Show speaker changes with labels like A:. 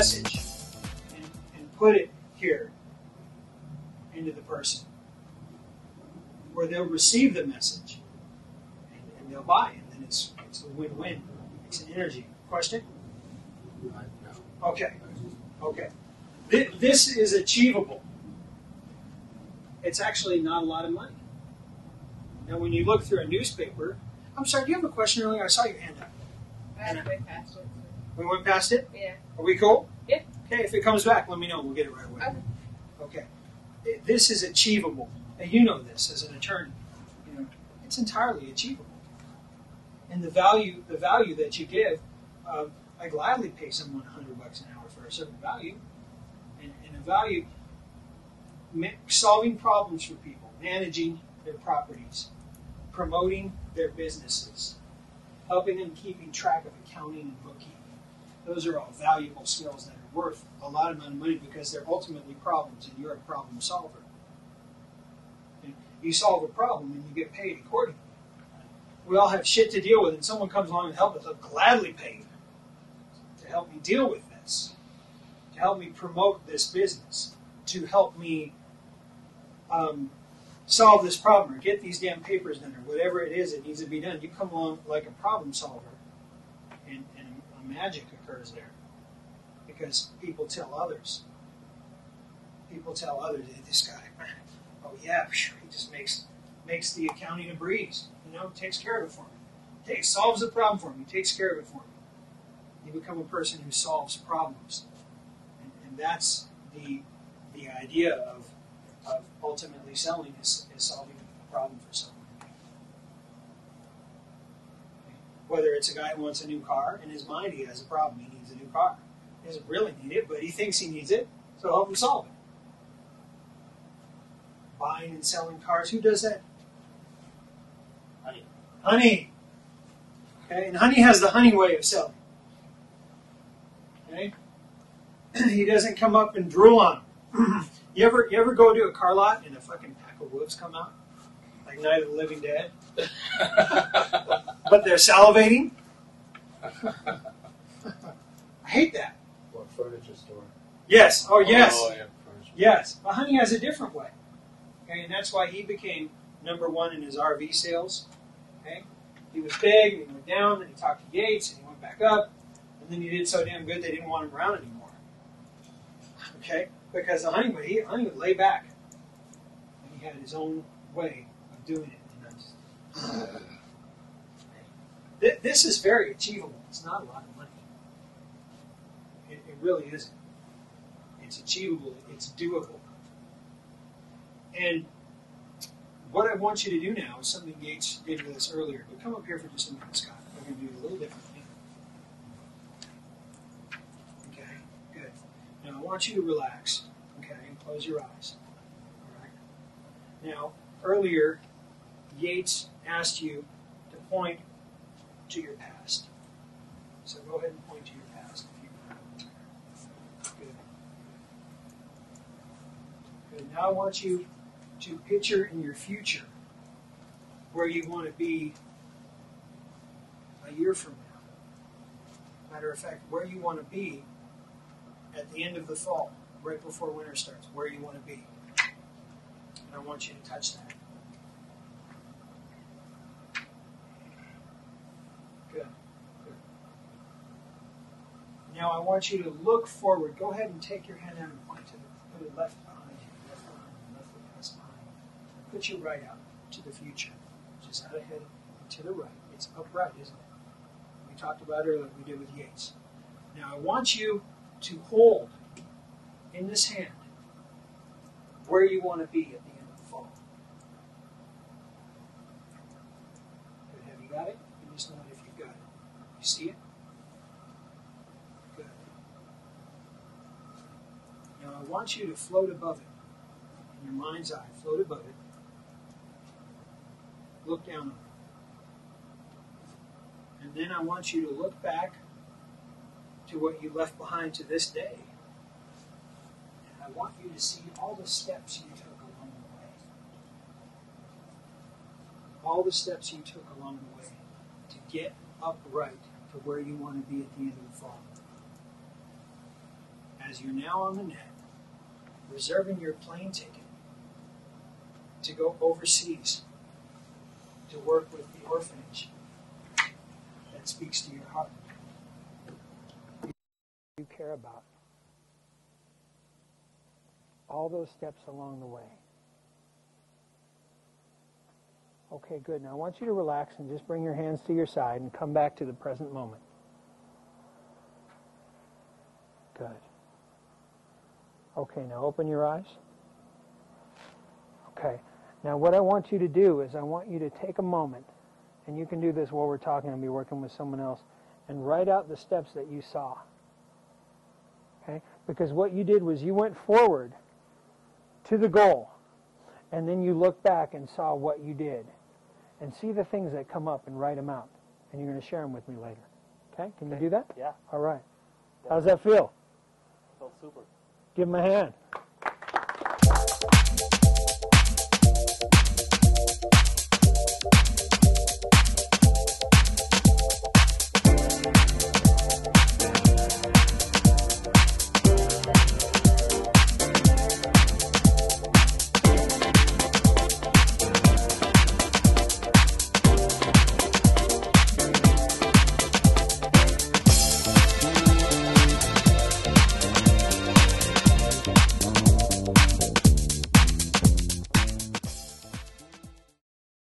A: message and put it here into the person, where they'll receive the message and they'll buy it. And then it's a win-win. It's an energy. Question?
B: No.
A: Okay. Okay. This is achievable. It's actually not a lot of money. Now, when you look through a newspaper, I'm sorry, do you have a question earlier? I saw your hand up.
C: I went past it.
A: We went past it?
C: Yeah.
A: Are we cool?
C: Yeah.
A: Okay, if it comes back, let me know. We'll get it right away.
C: Okay.
A: Okay. This is achievable. And you know this as an attorney. You know, it's entirely achievable. And the value that you give, I gladly pay someone $100 an hour for a certain value. And a value, solving problems for people, managing their properties, promoting their businesses, helping them keeping track of accounting and bookkeeping. Those are all valuable skills that are worth a lot amount of money because they're ultimately problems, and you're a problem solver. And you solve a problem and you get paid accordingly. We all have shit to deal with, and someone comes along and helps us. I'll gladly pay you to help me deal with this, to help me promote this business, to help me solve this problem or get these damn papers done or whatever it is that needs to be done. You come along like a problem solver, and a magic occurs there because people tell others. People tell others, hey, this guy, oh yeah, he just makes the accounting a breeze. You know, takes care of it for me. Solves the problem for me. Takes care of it for me. You become a person who solves problems, and that's the idea of ultimately selling is solving a problem for someone. Whether it's a guy who wants a new car, in his mind he has a problem, he needs a new car. He doesn't really need it, but he thinks he needs it, so help him solve it. Buying and selling cars, who does that? Honey. Okay, and Honey has the Honey way of selling. Okay? He doesn't come up and drool on him. You ever go to a car lot and a fucking pack of wolves come out? Like Night of the Living Dead? But they're salivating? I hate that.
B: Or a furniture store.
A: Yes. Oh, yes.
B: Oh, yeah, furniture.
A: Yes. But Honey has a different way. Okay, and that's why he became #1 in his RV sales. Okay? He was big, and he went down, and he talked to Yates, and he went back up, and then he did so damn good they didn't want him around anymore. Okay? Because the Honey would lay back. And he had his own way of doing it. This is very achievable. It's not a lot of money. It really isn't. It's achievable. It's doable. And what I want you to do now is something Yates did with us earlier. But come up here for just a minute, Scott. We're going to do it a little differently. Okay, good. Now I want you to relax. Okay, and close your eyes. All right. Now, earlier, Yates asked you to point to your past. So go ahead and point to your past if you can. Good. Good. Now I want you to picture in your future where you want to be a year from now. Matter of fact, where you want to be at the end of the fall, right before winter starts, where you want to be. And I want you to touch that. Good. Good. Now I want you to look forward. Go ahead and take your hand out and point to put it left behind you, left behind you, left behind you. Put your right out to the future, which is out ahead and to the right. It's upright, isn't it? We talked about it earlier, we did with Yates. Now I want you to hold in this hand where you want to be at the end of the fall. Good. Have you got it? You just know it if you've got it. You see it? Good. Now I want you to float above it. In your mind's eye, float above it. Look down on it. And then I want you to look back to what you left behind to this day. And I want you to see all the steps you took along the way. All the steps you took along the way to get upright to where you want to be at the end of the fall. as you're now on the net, reserving your plane ticket to go overseas to work with the orphanage that speaks to your heart. You care about. All those steps along the way. Okay, good. Now I want you to relax and just bring your hands to your side and come back to the present moment. Good. Okay, now open your eyes. Okay. Now what I want you to do is I want you to take a moment, and you can do this while we're talking and be working with someone else, and write out the steps that you saw. Okay? Because what you did was you went forward to the goal, and then you look back and saw what you did. And see the things that come up and write them out. And you're going to share them with me later. Okay? Can you do that?
D: Yeah.
A: All right. How's that feel?
D: Felt super.
A: Give him a hand.